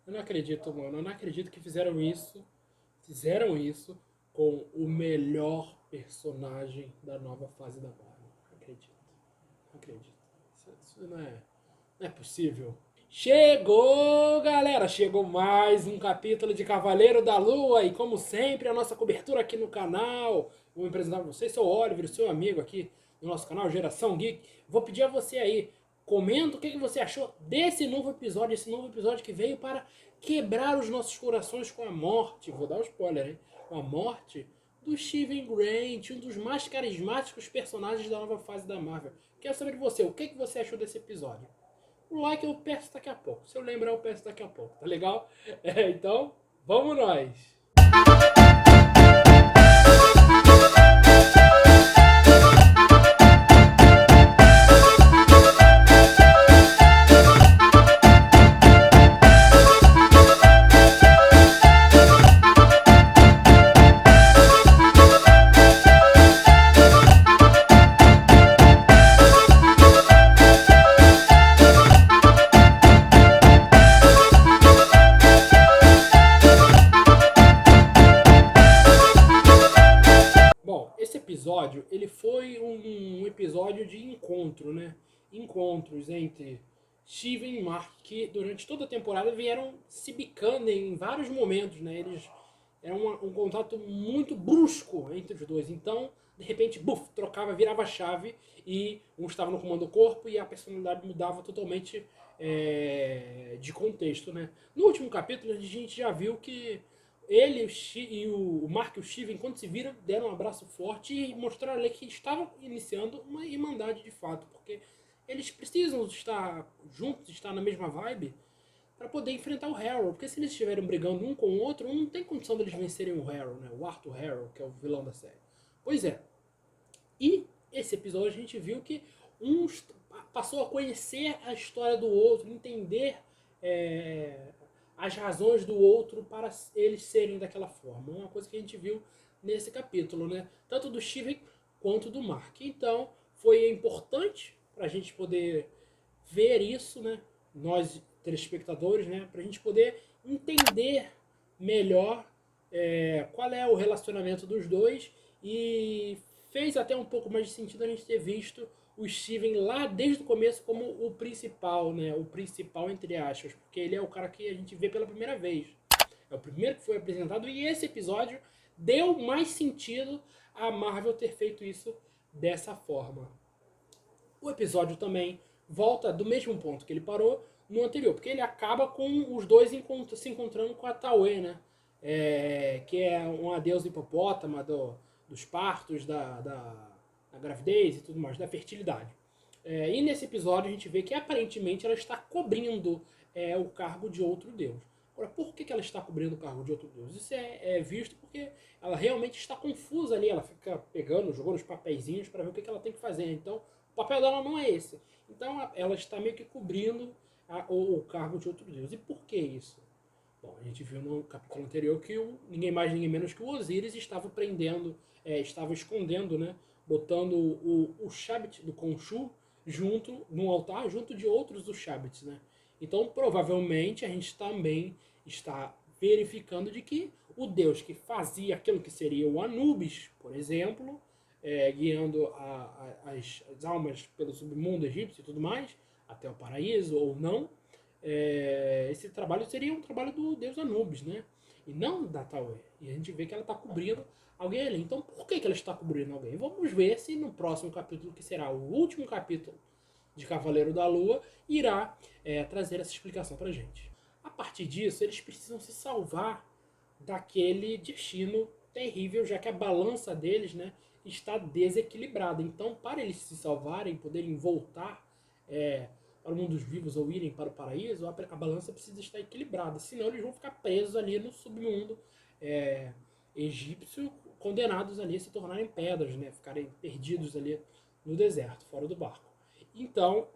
Eu não acredito, mano. Eu não acredito que fizeram isso. Fizeram isso com o melhor personagem da nova fase da Marvel. Não acredito. Não acredito. Isso não é possível. Chegou, galera! Chegou mais um capítulo de Cavaleiro da Lua e, como sempre, a nossa cobertura aqui no canal. Vou me apresentar para vocês, sou o Oliver, seu amigo aqui no nosso canal Geração Geek. Vou pedir a você aí, comenta o que você achou desse novo episódio, esse novo episódio que veio para quebrar os nossos corações com a morte. Vou dar um spoiler, hein? Com a morte do Steven Grant, um dos mais carismáticos personagens da nova fase da Marvel. Quero saber de você, o que você achou desse episódio? O like eu peço daqui a pouco. Se eu lembrar, eu peço daqui a pouco. Tá legal? Então, vamos nós! Bom, esse episódio, ele foi um episódio de encontro, né? Encontros entre Steven e Mark, que durante toda a temporada vieram se bicando em vários momentos, né? Eles era um contato muito brusco entre os dois. Então, de repente, buf, trocava, virava a chave e um estava no comando do corpo e a personalidade mudava totalmente de contexto, né? No último capítulo, a gente já viu que ele e o Mark e o Steven, quando se viram, deram um abraço forte e mostraram ali que estavam iniciando uma irmandade de fato, porque eles precisam estar juntos, estar na mesma vibe, para poder enfrentar o Harrow. Porque se eles estiverem brigando um com o outro, não tem condição deles vencerem o Harrow, né? O Arthur Harrow, que é o vilão da série. Pois é. E esse episódio a gente viu que um passou a conhecer a história do outro, entender as razões do outro para eles serem daquela forma. Uma coisa que a gente viu nesse capítulo, né? Tanto do Steven quanto do Mark. Então, foi importante para a gente poder ver isso, né? Nós, telespectadores, né? Para a gente poder entender melhor qual é o relacionamento dos dois e fez até um pouco mais de sentido a gente ter visto o Steven lá desde o começo como o principal, né? O principal entre aspas, porque ele é o cara que a gente vê pela primeira vez. É o primeiro que foi apresentado e esse episódio deu mais sentido a Marvel ter feito isso dessa forma. O episódio também volta do mesmo ponto que ele parou no anterior, porque ele acaba com os dois se encontrando com a Tauê, né? Que é uma deusa hipopótama dos partos, da gravidez e tudo mais, da fertilidade. E nesse episódio a gente vê que aparentemente ela está cobrindo o cargo de outro deus. Agora, por que ela está cobrindo o cargo de outro deus? Isso é visto porque ela realmente está confusa ali, ela fica pegando, jogando os papeizinhos para ver o que ela tem que fazer. Então, o papel dela não é esse. Então, ela está meio que cobrindo o cargo de outro deus. E por que isso? Bom, a gente viu no capítulo anterior que ninguém mais, ninguém menos que o Osíris estava prendendo, estava escondendo, né? Botando o Shabbat do Khonshu junto no altar, junto de outros dos Shabbats, né? Então, provavelmente, a gente também está verificando de que o deus que fazia aquilo que seria o Anubis, por exemplo, guiando as almas pelo submundo egípcio e tudo mais, até o paraíso ou não, esse trabalho seria um trabalho do deus Anubis, né? E não da Tauê. E a gente vê que ela está cobrindo alguém ali. Então, por que ela está cobrindo alguém? Vamos ver se no próximo capítulo, que será o último capítulo de Cavaleiro da Lua, irá trazer essa explicação pra gente. A partir disso, eles precisam se salvar daquele destino terrível, já que a balança deles, né, está desequilibrada. Então, para eles se salvarem, poderem voltar para o mundo dos vivos ou irem para o paraíso, a balança precisa estar equilibrada, senão eles vão ficar presos ali no submundo egípcio, condenados ali a se tornarem pedras, né, ficarem perdidos ali no deserto, fora do barco. Então,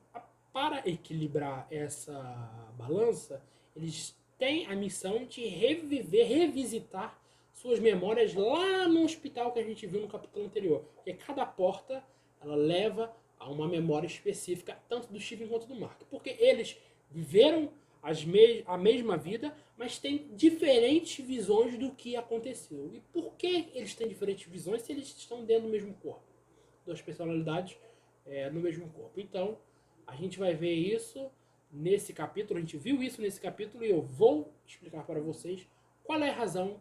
para equilibrar essa balança, eles têm a missão de revisitar suas memórias lá no hospital que a gente viu no capítulo anterior. Porque cada porta ela leva a uma memória específica, tanto do Steven quanto do Mark. Porque eles viveram a mesma vida, mas têm diferentes visões do que aconteceu. E por que eles têm diferentes visões se eles estão dentro do mesmo corpo? Duas personalidades no mesmo corpo. Então, a gente vai ver isso nesse capítulo, a gente viu isso nesse capítulo e eu vou explicar para vocês qual é a razão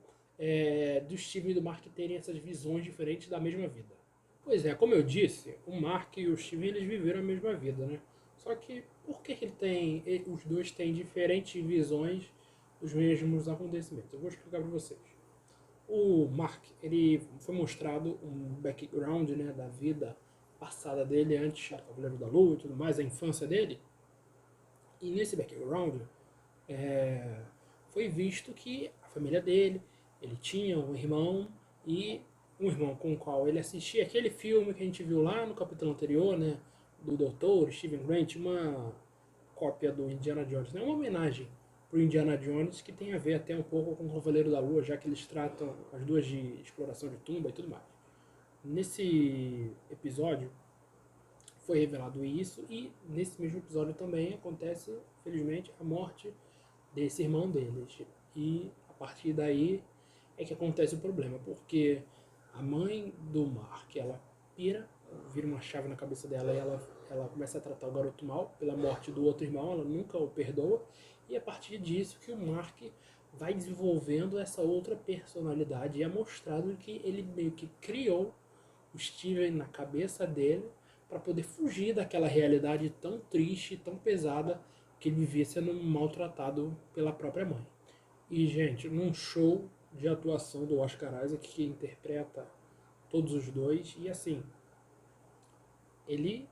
do Steven e do Mark terem essas visões diferentes da mesma vida. Pois é, como eu disse, o Mark e o Steven eles viveram a mesma vida, né? Só que por que os dois têm diferentes visões dos mesmos acontecimentos? Eu vou explicar para vocês. O Mark, ele foi mostrado um background, né, da vida passada dele antes do Cavaleiro da Lua e tudo mais, a infância dele. E nesse background foi visto que a família dele, ele tinha um irmão e um irmão com o qual ele assistia aquele filme que a gente viu lá no capítulo anterior, né, do Doutor Stephen Grant, uma cópia do Indiana Jones, né, uma homenagem pro Indiana Jones que tem a ver até um pouco com o Cavaleiro da Lua, já que eles tratam as duas de exploração de tumba e tudo mais. Nesse episódio foi revelado isso e nesse mesmo episódio também acontece, felizmente, a morte desse irmão deles. E a partir daí é que acontece o problema, porque a mãe do Mark, ela pira, vira uma chave na cabeça dela e ela começa a tratar o garoto mal pela morte do outro irmão, ela nunca o perdoa, e a partir disso que o Mark vai desenvolvendo essa outra personalidade e é mostrado que ele meio que criou o Steven na cabeça dele para poder fugir daquela realidade tão triste, tão pesada que ele vivia sendo maltratado pela própria mãe. E, gente, num show de atuação do Oscar Isaac, que interpreta todos os dois, e assim, ele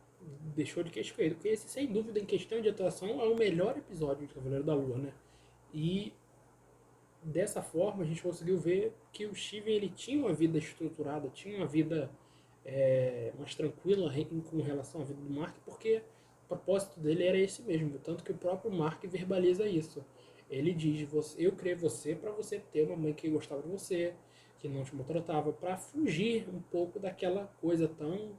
deixou de queixo caído, porque esse, sem dúvida, em questão de atuação, é o melhor episódio de Cavaleiro da Lua, né? E dessa forma a gente conseguiu ver que o Steven ele tinha uma vida estruturada, tinha uma vida mais tranquila com relação à vida do Mark, porque o propósito dele era esse mesmo, tanto que o próprio Mark verbaliza isso. Ele diz, eu criei você para você ter uma mãe que gostava de você, que não te maltratava, para fugir um pouco daquela coisa tão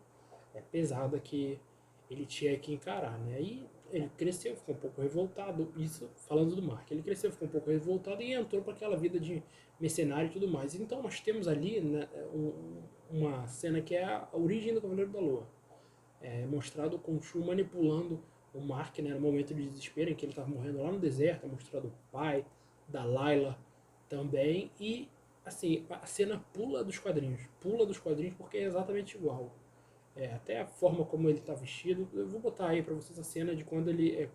pesada que ele tinha que encarar, né? E ele cresceu, ficou um pouco revoltado, isso falando do Mark. Ele cresceu, ficou um pouco revoltado e entrou para aquela vida de mercenário e tudo mais. Então nós temos ali, né, uma cena que é a origem do Cavaleiro da Lua. Mostrado com o Shu manipulando o Mark, né, no momento de desespero em que ele estava morrendo lá no deserto, mostrado o pai da Layla também. E assim, a cena pula dos quadrinhos porque é exatamente igual. Até a forma como ele está vestido. Eu vou botar aí para vocês a cena de quando ele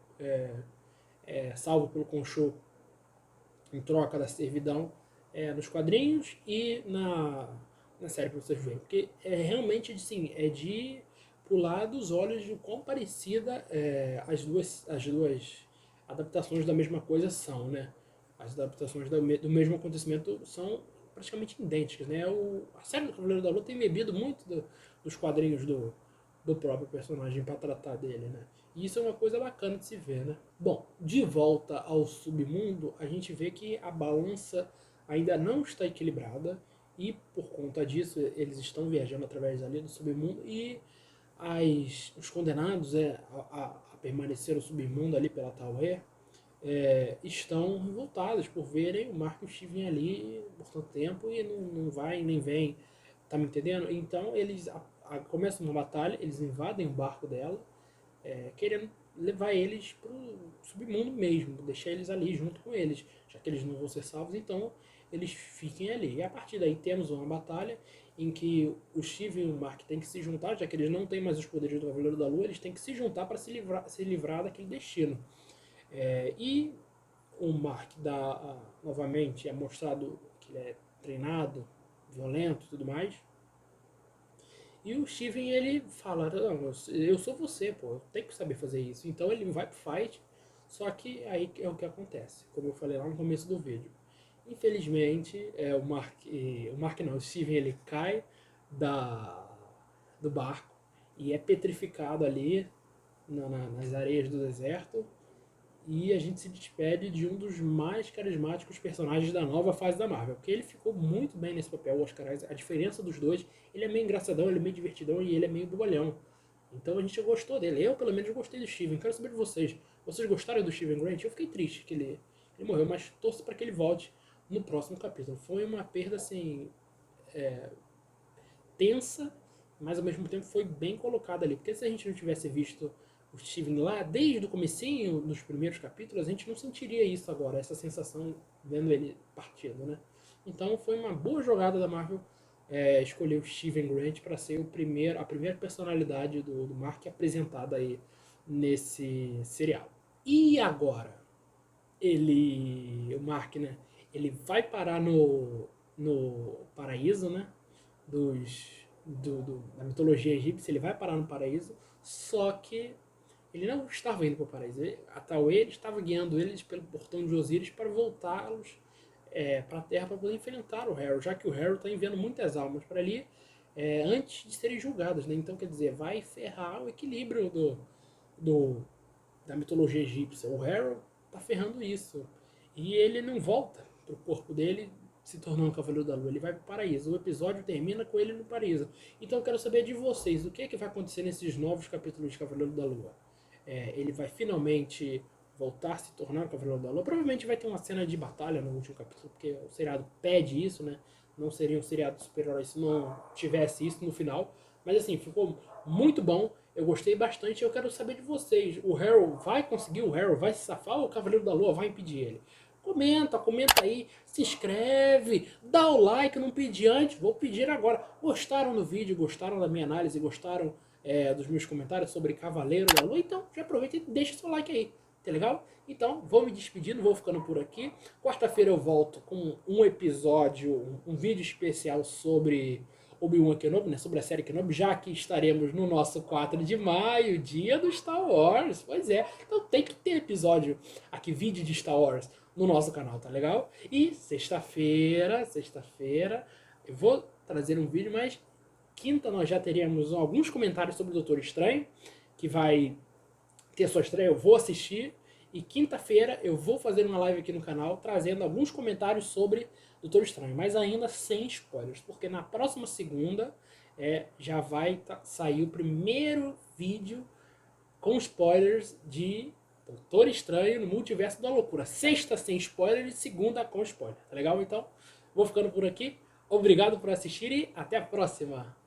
é salvo pelo Khonshu em troca da servidão nos quadrinhos e na série para vocês verem. Porque realmente assim, é de pular dos olhos de quão parecida as duas adaptações da mesma coisa são, né? As adaptações do mesmo acontecimento são praticamente idênticas, né? A série do Cavaleiro da Lua tem bebido muito dos quadrinhos do próprio personagem para tratar dele, né? E isso é uma coisa bacana de se ver, né? Bom, de volta ao submundo, a gente vê que a balança ainda não está equilibrada e por conta disso eles estão viajando através ali do submundo e os condenados a permanecer no submundo ali pela Tauer estão revoltados por verem o Mark e o Steven ali por tanto tempo e não vai nem vem, tá me entendendo? Então eles começam uma batalha, eles invadem o barco dela, querendo levar eles pro submundo mesmo, deixar eles ali junto com eles, já que eles não vão ser salvos, então eles fiquem ali. E a partir daí temos uma batalha em que o Steven e o Mark têm que se juntar, já que eles não têm mais os poderes do Cavaleiro da Lua, eles têm que se juntar para se livrar daquele destino. E o Mark novamente é mostrado que ele é treinado, violento e tudo mais. E o Steven ele fala, não, eu sou você, pô, eu tenho que saber fazer isso. Então ele vai pro fight, só que aí é o que acontece, como eu falei lá no começo do vídeo. Infelizmente, o Steven ele cai do barco e é petrificado ali nas areias do deserto. E a gente se despede de um dos mais carismáticos personagens da nova fase da Marvel, porque ele ficou muito bem nesse papel, o Oscar Isaac. A diferença dos dois, ele é meio engraçadão, ele é meio divertidão e ele é meio bobalhão. Então a gente gostou dele. Eu, pelo menos, gostei do Steven. Quero saber de vocês. Vocês gostaram do Steven Grant? Eu fiquei triste que ele morreu, mas torço para que ele volte no próximo capítulo. Foi uma perda, assim, tensa, mas ao mesmo tempo foi bem colocada ali. Porque se a gente não tivesse visto o Steven lá desde o comecinho, nos primeiros capítulos, a gente não sentiria isso agora, essa sensação vendo ele partindo, né? Então foi uma boa jogada da Marvel escolher o Steven Grant para ser a primeira personalidade do Mark apresentada aí nesse serial. E agora? O Mark, né? Ele vai parar no paraíso, né? Da mitologia egípcia, ele vai parar no paraíso, só que ele não estava indo para o paraíso. A Tauê estava guiando eles pelo portão de Osíris para voltá-los para a Terra para poder enfrentar o Harrow, já que o Harrow está enviando muitas almas para ali antes de serem julgados, né? Então, quer dizer, vai ferrar o equilíbrio da mitologia egípcia. O Harrow está ferrando isso. E ele não volta para o corpo dele se tornando Cavaleiro da Lua. Ele vai para o paraíso. O episódio termina com ele no paraíso. Então eu quero saber de vocês, o que é que vai acontecer nesses novos capítulos de Cavaleiro da Lua? Ele vai finalmente voltar a se tornar o Cavaleiro da Lua? Provavelmente vai ter uma cena de batalha no último capítulo, porque o seriado pede isso, né? Não seria um seriado de super-herói se não tivesse isso no final. Mas assim, ficou muito bom. Eu gostei bastante. Eu quero saber de vocês. O Harrow vai conseguir? O Harrow vai se safar ou o Cavaleiro da Lua vai impedir ele? Comenta aí, se inscreve, dá o like, não pedi antes, vou pedir agora. Gostaram do vídeo, gostaram da minha análise, gostaram dos meus comentários sobre Cavaleiro da Lua? Então já aproveita e deixa seu like aí, tá legal? Então vou me despedindo, vou ficando por aqui. Quarta-feira eu volto com um episódio, um vídeo especial sobre Obi-Wan Kenobi, né, sobre a série Kenobi, já que estaremos no nosso 4 de maio, dia do Star Wars. Pois é, então tem que ter episódio aqui, vídeo de Star Wars no nosso canal, tá legal? E sexta-feira, eu vou trazer um vídeo, mas quinta nós já teríamos alguns comentários sobre o Doutor Estranho, que vai ter sua estreia, eu vou assistir. E quinta-feira eu vou fazer uma live aqui no canal trazendo alguns comentários sobre Doutor Estranho, mas ainda sem spoilers, porque na próxima segunda já vai sair o primeiro vídeo com spoilers de Doutor Estranho no Multiverso da Loucura. Sexta sem spoiler e segunda com spoiler, tá legal? Então, vou ficando por aqui. Obrigado por assistir e até a próxima!